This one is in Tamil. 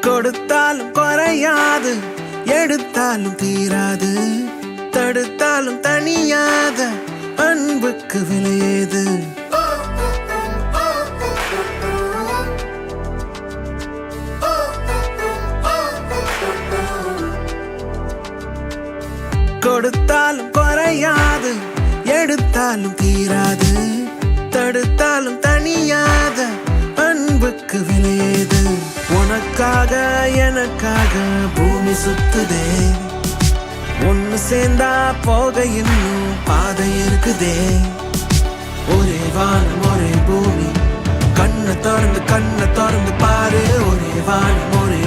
கொடுத்தாலும் குறையாது, எடுத்தாலும் தீராது, தடுத்தாலும் தனியாத அன்புக்கு விலையேது. கொடுத்தாலும் குறையாது, எடுத்தாலும் தீராது, தடுத்தாலும் தனியாத அன்புக்கு விலையேது. உனக்காக எனக்காக பூமி சுத்துதே, ஒன்னு சேர்ந்தா போக இன்னும் பாதை இருக்குதே. ஒரே வானம் ஒரே பூமி, கண்ணை திறந்து பாரு. ஒரே வானம் ஒரே